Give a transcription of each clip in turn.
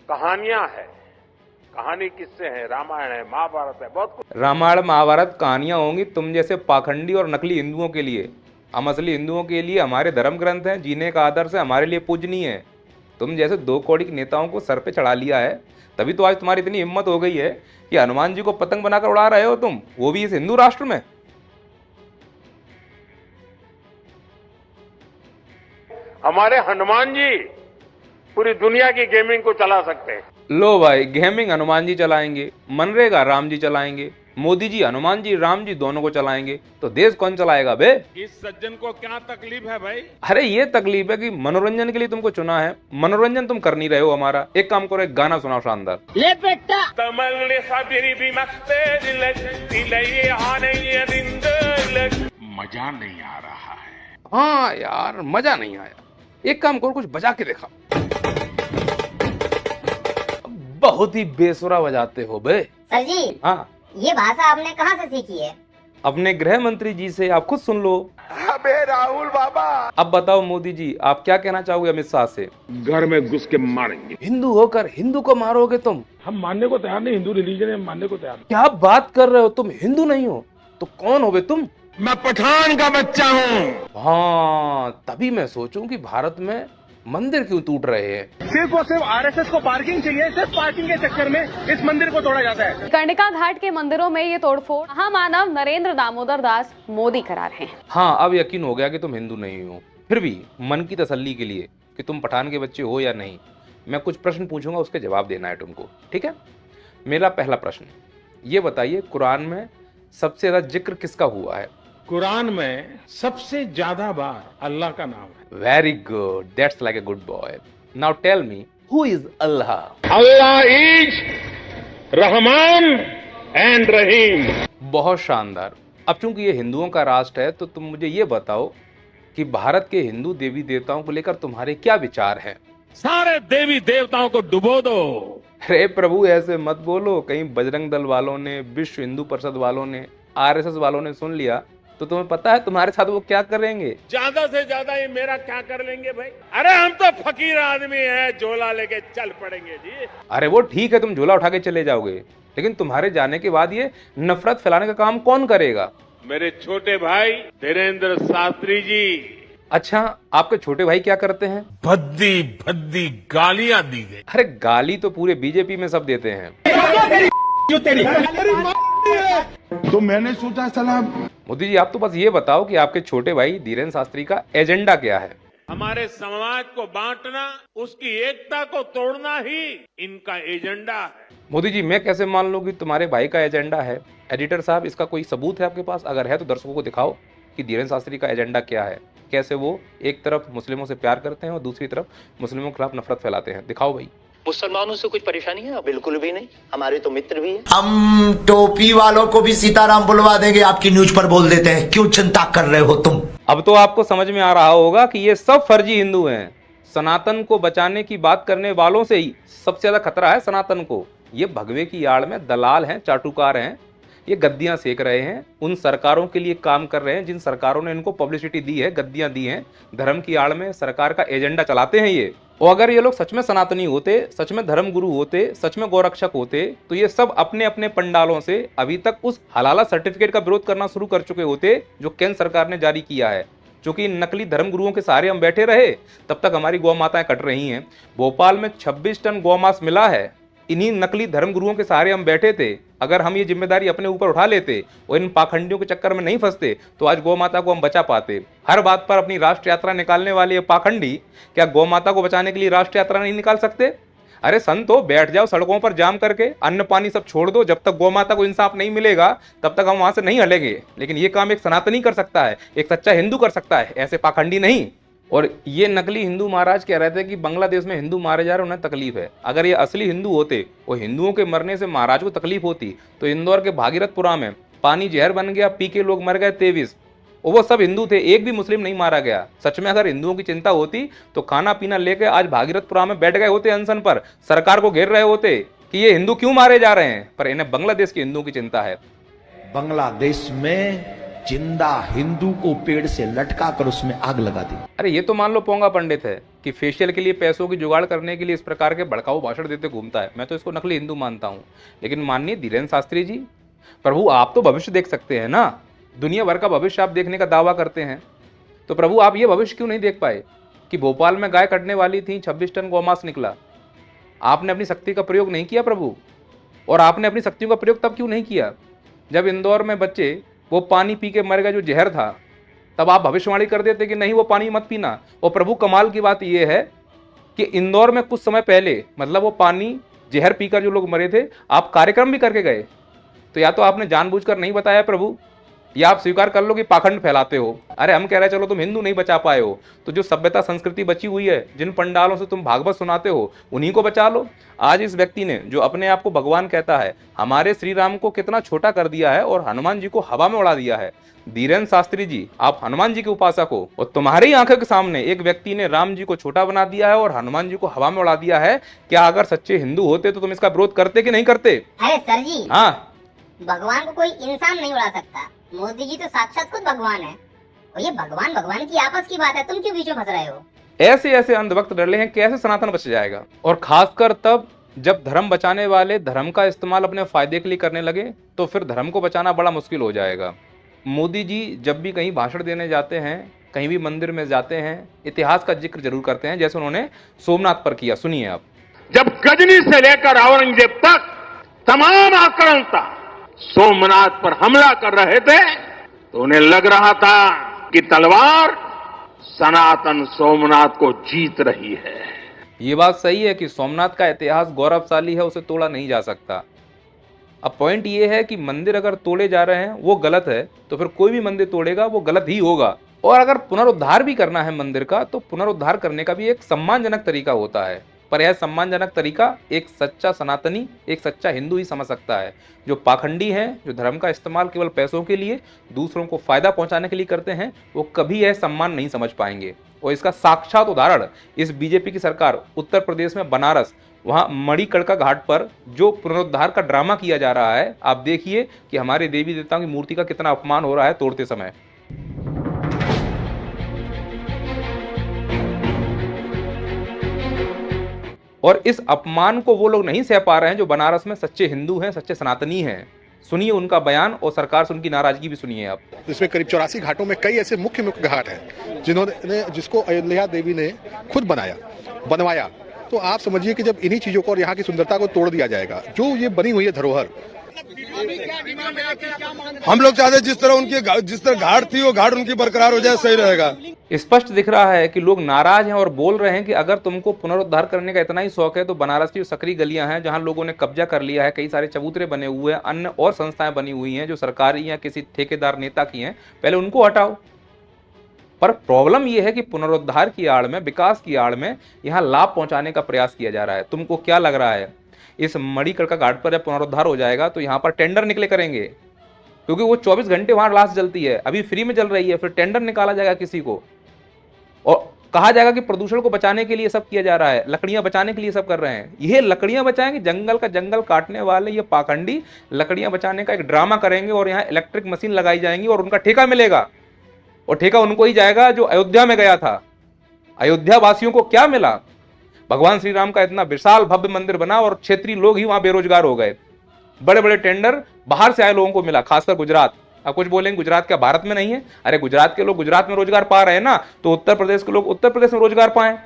कहानियां है, कहानी किससे है, रामायण है, महाभारत है, बहुत कुछ। रामायण महाभारत कहानियां होंगी तुम जैसे पाखंडी और नकली हिंदुओं के लिए। हम असली हिंदुओं के लिए हमारे धर्म ग्रंथ हैं, जीने का आदर्श है, हमारे लिए पूजनीय है। तुम जैसे दो कौड़ी के नेताओं को सर पे चढ़ा लिया है, तभी तो आज तुम्हारी इतनी हिम्मत हो गई है कि हनुमान जी को पतंग बनाकर उड़ा रहे हो तुम, वो भी इस हिंदू राष्ट्र में। हमारे हनुमान जी पूरी दुनिया की गेमिंग को चला सकते हैं। लो भाई, गेमिंग हनुमान जी चलाएंगे, मनरेगा राम जी चलाएंगे, मोदी जी हनुमान जी राम जी दोनों को चलाएंगे, तो देश कौन चलाएगा बे? इस सज्जन को क्या तकलीफ है भाई? अरे ये तकलीफ है कि मनोरंजन के लिए तुमको चुना है, मनोरंजन तुम कर नहीं रहे हो हमारा। एक काम करो, एक गाना सुनाओ शानदार। ले बेटा मजा नहीं आ रहा है। हाँ यार, मजा नहीं आया। एक काम करो, कुछ बजा के देखा। बहुत ही बेसुरा बजाते हो बे। सर जी, हाँ, ये भाषा आपने कहाँ से सीखी है? अपने गृह मंत्री जी से, आप खुद सुन लो। अबे राहुल बाबा, अब बताओ मोदी जी, आप क्या कहना चाहोगे अमित शाह से? घर में घुस के मारेंगे। हिंदू होकर हिंदू को मारोगे तुम? हम मानने को तैयार नहीं, हिंदू रिलीजन है, हम मानने को तैयार नहीं। क्या बात कर रहे हो, तुम हिंदू नहीं हो तो कौन हो बे तुम? मैं पठान का बच्चा हूँ। हाँ, तभी मैं सोचूं कि भारत में मंदिर क्यों टूट रहे हैं। सिर्फ और सिर्फ आरएसएस को पार्किंग चाहिए, सिर्फ पार्किंग के चक्कर में इस मंदिर को तोड़ा जाता है। कर्णिका घाट के मंदिरों में ये तोड़फोड़ महामानव नरेंद्र दामोदर दास मोदी करा रहे हैं। हाँ, अब यकीन हो गया कि तुम हिंदू नहीं हो। फिर भी मन की तसल्ली के लिए कि तुम पठान के बच्चे हो या नहीं, मैं कुछ प्रश्न पूछूंगा, उसके जवाब देना है तुमको, ठीक है? मेरा पहला प्रश्न, ये बताइए कुरान में सबसे ज्यादा जिक्र किसका हुआ है? कुरान में सबसे ज्यादा बार अल्लाह का नाम है। Very good, that's like a good boy. Now tell me, who is Allah? Allah is Rahman and Rahim. बहुत शानदार। अब चूंकि ये हिंदुओं का राष्ट्र है, तो तुम मुझे ये बताओ कि भारत के हिंदू देवी देवताओं को लेकर तुम्हारे क्या विचार हैं? सारे देवी देवताओं को डुबो दो। अरे प्रभु, ऐसे मत बोलो, कहीं बजरंग दल वालों ने, विश्व हिंदू परिषद वालों ने, आरएसएस वालों ने सुन लिया तो तुम्हें पता है तुम्हारे साथ वो क्या करेंगे? ज्यादा से ज्यादा ये मेरा क्या कर लेंगे भाई? अरे हम तो फकीर आदमी हैं, झोला लेके चल पड़ेंगे जी। अरे वो ठीक है, तुम झोला उठा के चले जाओगे, लेकिन तुम्हारे जाने के बाद ये नफरत फैलाने का काम कौन करेगा? मेरे छोटे भाई धीरेन्द्र शास्त्री जी। अच्छा, आपके छोटे भाई क्या करते हैं? भद्दी भद्दी गालियां दी गई। अरे गाली तो पूरे बीजेपी में सब देते हैं। तो मैंने सोचा सलाम। मोदी जी, आप तो बस ये बताओ कि आपके छोटे भाई धीरेन्द्र शास्त्री का एजेंडा क्या है? हमारे समाज को बांटना, उसकी एकता को तोड़ना ही इनका एजेंडा है। मोदी जी, मैं कैसे मान लूं कि तुम्हारे भाई का एजेंडा है? एडिटर साहब, इसका कोई सबूत है आपके पास? अगर है तो दर्शकों को दिखाओ कि धीरेन्द्र शास्त्री का एजेंडा क्या है, कैसे वो एक तरफ मुस्लिमों से प्यार करते हैं और दूसरी तरफ मुस्लिमों के खिलाफ नफरत फैलाते हैं। दिखाओ भाई। मुसलमानों से कुछ परेशानी है? बिल्कुल भी नहीं, हमारे तो मित्र भी हैं। हम टोपी वालों को भी सीताराम बुलवा देंगे, आपकी न्यूज पर बोल देते हैं। क्यों चिंता कर रहे हो तुम? अब तो आपको समझ में आ रहा होगा कि ये सब फर्जी हिंदू हैं। सनातन को बचाने की बात करने वालों से ही सबसे ज्यादा खतरा है सनातन को। ये भगवे की आड़ में दलाल हैं, चाटुकार हैं, ये गद्दियां सेक रहे हैं, उन सरकारों के लिए काम कर रहे हैं जिन सरकारों ने इनको पब्लिसिटी दी है, गद्दियां दी हैं। धर्म की आड़ में सरकार का एजेंडा चलाते हैं ये। और अगर ये लोग सच में सनातनी होते, सच में धर्म गुरु होते, सच में गौरक्षक होते, तो ये सब अपने अपने पंडालों से अभी तक उस हलाला सर्टिफिकेट का विरोध करना शुरू कर चुके होते जो केंद्र सरकार ने जारी किया है। क्योंकि इन नकली धर्म गुरुओं के सहारे हम बैठे रहे, तब तक हमारी गौ माताएं कट रही हैं। भोपाल में 26 टन गौमांस मिला है, इन्हीं नकली धर्म गुरुओं के सहारे हम बैठे थे। अगर हम ये जिम्मेदारी अपने ऊपर उठा लेते और इन पाखंडियों के चक्कर में नहीं फंसते तो आज गौ माता को हम बचा पाते। हर बात पर अपनी राष्ट्र यात्रा निकालने वाले ये पाखंडी क्या गौ माता को बचाने के लिए राष्ट्र यात्रा नहीं निकाल सकते? अरे संतो, बैठ जाओ सड़कों पर जाम करके, अन्न पानी सब छोड़ दो। जब तक गौ माता को इंसाफ नहीं मिलेगा तब तक हम वहां से नहीं हटेंगे। लेकिन ये काम एक सनातनी कर सकता है, एक सच्चा हिंदू कर सकता है, ऐसे पाखंडी नहीं। और ये नकली हिंदू महाराज कह रहे थे कि बांग्लादेश में हिंदू मारे जा रहे, उन्हें तकलीफ है। अगर ये असली हिंदू होते और हिंदुओं के मरने से महाराज को तकलीफ होती तो इंदौर के भागीरथपुरा में पानी जहर बन गया, पी के लोग मर गए 23, और वो सब हिंदू थे, एक भी मुस्लिम नहीं मारा गया। सच में अगर हिंदुओं की चिंता होती तो खाना पीना लेके आज भागीरथपुरा में बैठ गए होते अनशन पर, सरकार को घेर रहे होते कि ये हिंदू क्यों मारे जा रहे हैं। पर इन्हें बांग्लादेश के हिंदुओं की चिंता है। बांग्लादेश में जिंदा हिंदू को पेड़ से लटका कर उसमें आग लगा दी। अरे ये तो मान लो पोंगा पंडित है कि फेशियल के लिए पैसों की जुगाड़ करने के लिए इस प्रकार के भड़काऊ भाषण देते घूमता है। मैं तो इसको नकली हिंदू मानता हूँ। लेकिन माननीय धीरेन्द्र शास्त्री जी, प्रभु आप तो भविष्य देख सकते हैं ना, दुनिया भर का भविष्य आप देखने का दावा करते हैं, तो प्रभु आप ये भविष्य क्यों नहीं देख पाए कि भोपाल में गाय कटने वाली थी, 26 टन गौमांस निकला। आपने अपनी शक्ति का प्रयोग नहीं किया प्रभु, और आपने अपनी शक्तियों का प्रयोग तब क्यों नहीं किया जब इंदौर में बच्चे वो पानी पी के मर गए जो जहर था। तब आप भविष्यवाणी कर देते कि नहीं वो पानी मत पीना। और प्रभु कमाल की बात यह है कि इंदौर में कुछ समय पहले, मतलब वो पानी जहर पीकर जो लोग मरे थे, आप कार्यक्रम भी करके गए। तो या तो आपने जानबूझकर नहीं बताया प्रभु, या आप स्वीकार कर लो कि पाखंड फैलाते हो। अरे हम कह रहे हैं चलो तुम हिंदू नहीं बचा पाए हो, तो जो सभ्यता संस्कृति बची हुई है, जिन पंडालों से तुम भागवत सुनाते हो, उन्हीं को बचा लो। आज इस व्यक्ति ने जो अपने आप को भगवान कहता है, हमारे श्री राम को कितना छोटा कर दिया है और हनुमान जी को हवा में उड़ा दिया है। धीरेन्द्र शास्त्री जी, आप हनुमान जी के उपासक हो और तुम्हारी आंखों के सामने एक व्यक्ति ने राम जी को छोटा बना दिया है और हनुमान जी को हवा में उड़ा दिया है। क्या अगर सच्चे हिंदू होते तो तुम इसका विरोध करते कि नहीं करते? अरे सर जी, हाँ, भगवान को कोई इंसान नहीं उड़ा सकता। मोदी जी तो साक्षात खुद भगवान है, और ये भगवान भगवान की आपस की बात है, तुम क्यों बीच में फंस रहे हो? ऐसे ऐसे अंधभक्त डरले हैं, कैसे सनातन बच जाएगा। और खासकर तब जब धर्म बचाने वाले धर्म का इस्तेमाल अपने फायदे के लिए करने लगे, तो फिर धर्म को बचाना बड़ा मुश्किल हो जाएगा। मोदी जी जब भी कहीं भाषण देने जाते हैं, कहीं भी मंदिर में जाते हैं, इतिहास का जिक्र जरूर करते हैं, जैसे उन्होंने सोमनाथ पर किया। सुनिए आप। जब गजनी से लेकर औरंगजेब तक तमाम आक्रांता सोमनाथ पर हमला कर रहे थे, तो उन्हें लग रहा था कि तलवार सनातन सोमनाथ को जीत रही है। ये बात सही है कि सोमनाथ का इतिहास गौरवशाली है, उसे तोड़ा नहीं जा सकता। अब पॉइंट ये है कि मंदिर अगर तोड़े जा रहे हैं वो गलत है, तो फिर कोई भी मंदिर तोड़ेगा वो गलत ही होगा। और अगर पुनरुद्धार भी करना है मंदिर का, तो पुनरुद्धार करने का भी एक सम्मानजनक तरीका होता है। पर यह सम्मानजनक तरीका एक सच्चा सनातनी, एक सच्चा हिंदू ही समझ सकता है। जो पाखंडी हैं, जो धर्म का इस्तेमाल केवल पैसों के लिए, दूसरों को फायदा पहुंचाने के लिए करते हैं, वो कभी यह सम्मान नहीं समझ पाएंगे। और इसका साक्षात उदाहरण इस बीजेपी की सरकार उत्तर प्रदेश में बनारस, वहां मणिकर्णिका घाट पर जो पुनरुद्धार का ड्रामा किया जा रहा है, आप देखिए कि हमारे देवी देवताओं की मूर्ति का कितना अपमान हो रहा है तोड़ते समय। और इस अपमान को वो लोग नहीं सह पा रहे हैं जो बनारस में सच्चे हिंदू हैं, सच्चे सनातनी हैं। सुनिए उनका बयान, और सरकार से उनकी नाराजगी भी सुनिए आप। इसमें करीब 84 घाटों में कई ऐसे मुख्य मुख्य घाट हैं जिसको अयोध्या देवी ने खुद बनवाया। तो आप समझिए कि जब इन्हीं चीजों को और यहाँ की सुंदरता को तोड़ दिया जाएगा, जो ये बनी हुई है धरोहर, हम लोग चाहते हैं जिस तरह घाट थी वो घाट उनकी बरकरार हो जाए, सही रहेगा। स्पष्ट दिख रहा है कि लोग नाराज हैं और बोल रहे हैं कि अगर तुमको पुनरुद्धार करने का इतना ही शौक है, तो बनारस की जो सकरी गलियां हैं जहां लोगों ने कब्जा कर लिया है, कई सारे चबूतरे बने हुए हैं, अन्य और संस्थाएं बनी हुई हैं जो सरकारी या किसी ठेकेदार नेता की हैं, पहले उनको हटाओ। पर प्रॉब्लम यह है कि पुनरुद्धार की आड़ में, विकास की आड़ में यहाँ लाभ पहुंचाने का प्रयास किया जा रहा है। तुमको क्या लग रहा है, इस मणिकर्णिका घाट पर जब पुनरुद्धार हो जाएगा तो यहाँ पर टेंडर निकले करेंगे? क्योंकि वो 24 घंटे वहां लाश जलती है, अभी फ्री में जल रही है, फिर टेंडर निकाला जाएगा किसी को, और कहा जाएगा कि प्रदूषण को बचाने के लिए सब किया जा रहा है, लकड़ियां बचाने के लिए सब कर रहे हैं। ये लकड़ियां बचाएंगे, जंगल का जंगल काटने वाले ये पाखंडी लकड़ियां बचाने का एक ड्रामा करेंगे, और यहाँ इलेक्ट्रिक मशीन लगाई जाएंगी और उनका ठेका मिलेगा, और ठेका उनको ही जाएगा जो अयोध्या में गया था। अयोध्या वासियों को क्या मिला? भगवान श्री राम का इतना विशाल भव्य मंदिर बना और क्षेत्रीय लोग ही वहां बेरोजगार हो गए। बड़े बड़े टेंडर बाहर से आए लोगों को मिला, खासकर गुजरात। अब कुछ बोलेंगे गुजरात क्या भारत में नहीं है? अरे गुजरात के लोग गुजरात में रोजगार पा रहे हैं ना, तो उत्तर प्रदेश के लोग उत्तर प्रदेश में रोजगार पाएं।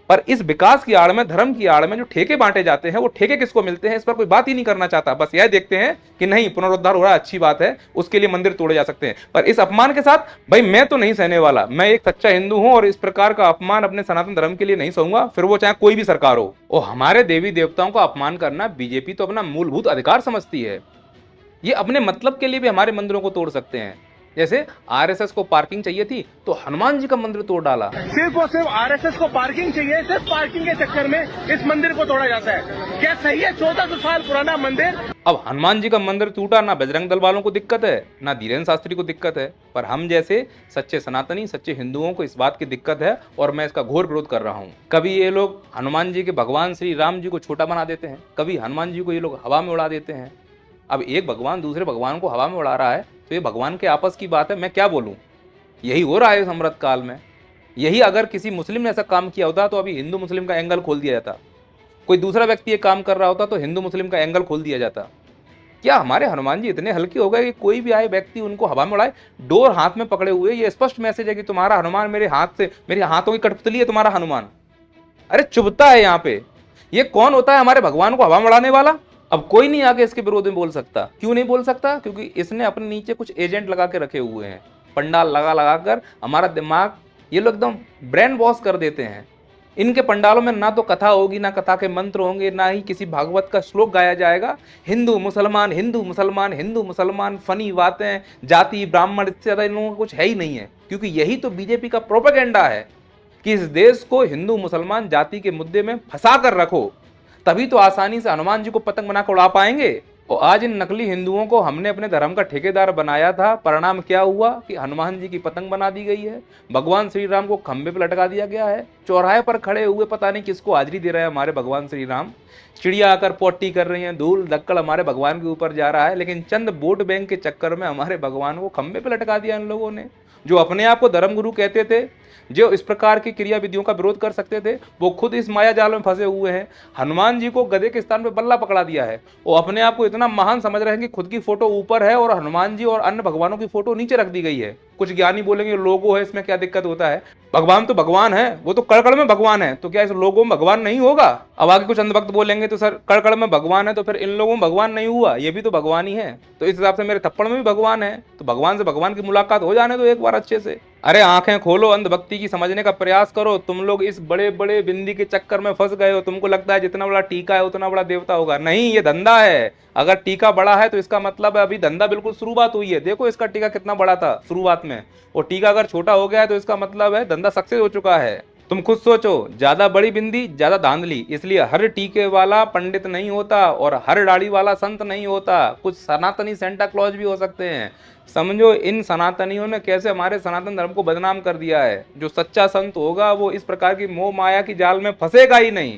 पर इस विकास की आड़ में, धर्म की आड़ में जो ठेके बांटे जाते हैं, वो ठेके किसको मिलते हैं, इस पर कोई बात ही नहीं करना चाहता। बस यह देखते हैं कि नहीं पुनरुद्धार हो रहा है, अच्छी बात है, उसके लिए मंदिर तोड़े जा सकते हैं। पर इस अपमान के साथ भाई मैं तो नहीं सहने वाला। मैं एक सच्चा हिंदू हूं और इस प्रकार का अपमान अपने सनातन धर्म के लिए नहीं सहूंगा, फिर वो चाहे कोई भी सरकार हो। और हमारे देवी देवताओं का अपमान करना बीजेपी तो अपना मूलभूत अधिकार समझती है। ये अपने मतलब के लिए भी हमारे मंदिरों को तोड़ सकते हैं। जैसे आरएसएस को पार्किंग चाहिए थी तो हनुमान जी का मंदिर तोड़ डाला। सिर्फ और सिर्फ आरएसएस को पार्किंग चाहिए, सिर्फ पार्किंग के चक्कर में इस मंदिर को तोड़ा जाता है। क्या सही है? 1400 साल पुराना मंदिर। अब हनुमान जी का मंदिर टूटा, ना बजरंग दल वालों को दिक्कत है, ना धीरेन्द्र शास्त्री को दिक्कत है, पर हम जैसे सच्चे सनातनी, सच्चे हिंदुओं को इस बात की दिक्कत है, और मैं इसका घोर विरोध कर रहा हूँ। कभी ये लोग हनुमान जी के भगवान श्री राम जी को छोटा बना देते हैं, कभी हनुमान जी को ये लोग हवा में उड़ा देते हैं। अब एक भगवान दूसरे भगवान को हवा में उड़ा रहा है तो ये भगवान के आपस की बात है, मैं क्या बोलूं। यही हो रहा है इस अमृत काल में। यही अगर किसी मुस्लिम ने ऐसा काम किया होता तो अभी हिंदू मुस्लिम का एंगल खोल दिया जाता। कोई दूसरा व्यक्ति ये काम कर रहा होता तो हिंदू मुस्लिम का एंगल खोल दिया जाता। क्या हमारे हनुमान जी इतने हल्के हो गए कि कोई भी आए व्यक्ति उनको हवा में उड़ाए, डोर हाथ में पकड़े हुए। ये स्पष्ट मैसेज है कि तुम्हारा हनुमान मेरे हाथ से, मेरे हाथों की कठपुतली है तुम्हारा हनुमान। अरे चुभता है यहाँ पे। ये कौन होता है हमारे भगवान को हवा में उड़ाने वाला? अब कोई नहीं आगे इसके विरोध में बोल सकता। क्यों नहीं बोल सकता? क्योंकि इसने अपने नीचे कुछ एजेंट लगा के रखे हुए हैं, पंडाल लगा लगा कर हमारा दिमाग ये लोग एकदम ब्रेन वॉश कर देते हैं। इनके पंडालों में ना तो कथा होगी, ना कथा के मंत्र होंगे, ना ही किसी भागवत का श्लोक गाया जाएगा। हिंदू मुसलमान, हिंदू मुसलमान, हिंदू मुसलमान, फनी बातें, जाति ब्राह्मण, इससे ज्यादा इन लोगों का कुछ है ही नहीं है। क्योंकि यही तो बीजेपी का प्रोपेगेंडा है कि इस देश को हिंदू मुसलमान जाति के मुद्दे में फंसा कर रखो, तभी तो आसानी से हनुमान जी को पतंग बनाकर उड़ा पाएंगे। और आज इन नकली हिंदुओं को हमने अपने धर्म का ठेकेदार बनाया था। परिणाम क्या हुआ कि हनुमान जी की पतंग बना दी गई है, भगवान श्री राम को खंबे पर लटका दिया गया है, चौराहे पर खड़े हुए पता नहीं किसको हाजिरी दे रहे हैं हमारे भगवान श्री राम। चिड़िया आकर पोटी कर रही हैं, धूल धक्कड़ हमारे भगवान के ऊपर जा रहा है। लेकिन चंद वोट बैंक के चक्कर में हमारे भगवान को खंबे पर लटका दिया इन लोगों ने। जो अपने आप को धर्मगुरु कहते थे, जो इस प्रकार की क्रिया विधियों का विरोध कर सकते थे, वो खुद इस माया जाल में फंसे हुए हैं। हनुमान जी को गधे के स्थान पर बल्ला पकड़ा दिया है। वो अपने आप को इतना महान समझ रहे हैं कि खुद की फोटो ऊपर है और हनुमान जी और अन्य भगवानों की फोटो नीचे रख दी गई है। कुछ ज्ञानी बोलेंगे लोगो है, इसमें क्या दिक्कत होता है? भगवान तो भगवान है, वो तो कड़कड़ में भगवान है, तो क्या इस लोगों में भगवान नहीं होगा? अब आगे कुछ अंधभक्त बोलेंगे तो सर कड़कड़ में भगवान है तो फिर इन लोगों में भगवान नहीं हुआ, ये भी तो भगवान ही है। तो इस हिसाब से मेरे थप्पड़ में भी भगवान है, तो भगवान से भगवान की मुलाकात हो जाने दो एक बार अच्छे से। अरे आंखें खोलो, अंधभक्ति की समझने का प्रयास करो। तुम लोग इस बड़े बड़े बिंदी के चक्कर में फंस गए हो। तुमको लगता है जितना बड़ा टीका है उतना बड़ा देवता होगा। नहीं, ये धंधा है। अगर टीका बड़ा है तो इसका मतलब है अभी धंधा बिल्कुल शुरुआत हुई है। देखो इसका टीका कितना बड़ा था शुरुआत में, और टीका अगर छोटा हो गया है तो इसका मतलब है धंधा सक्सेस हो चुका है। तुम खुद सोचो, ज्यादा बड़ी बिंदी ज्यादा धांधली। इसलिए हर टीके वाला पंडित नहीं होता और हर दाढ़ी वाला संत नहीं होता। कुछ सनातनी सेंटा क्लॉज भी हो सकते हैं। समझो इन सनातनियों ने कैसे हमारे सनातन धर्म को बदनाम कर दिया है। जो सच्चा संत होगा वो इस प्रकार की मोह माया की जाल में फंसेगा ही नहीं।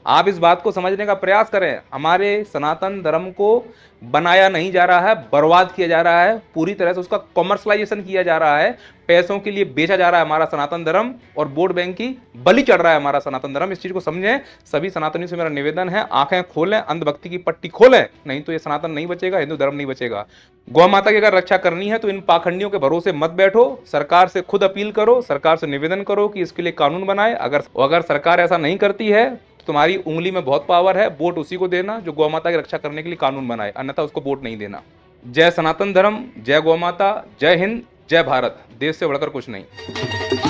आप इस बात को समझने का प्रयास करें। हमारे सनातन धर्म को बनाया नहीं जा रहा है, बर्बाद किया जा रहा है, पूरी तरह से उसका कॉमर्शलाइजेशन किया जा रहा है, पैसों के लिए बेचा जा रहा है हमारा सनातन धर्म, और वोट बैंक की बलि चढ़ रहा है हमारा सनातन धर्म। इस चीज को समझें। सभी सनातनियों से मेरा निवेदन है, आंखें खोलें, अंधभक्ति की पट्टी खोलें, नहीं तो ये सनातन नहीं बचेगा, हिंदू धर्म नहीं बचेगा। गौ माता की अगर रक्षा करनी है तो इन पाखंडियों के भरोसे मत बैठो। सरकार से खुद अपील करो, सरकार से निवेदन करो कि इसके लिए कानून बनाए। अगर सरकार ऐसा नहीं करती है, तुम्हारी उंगली में बहुत पावर है, वोट उसी को देना जो गौ माता की रक्षा करने के लिए कानून बनाए, अन्यथा उसको वोट नहीं देना। जय सनातन धर्म, जय गौ माता, जय हिंद, जय भारत। देश से बढ़कर कुछ नहीं।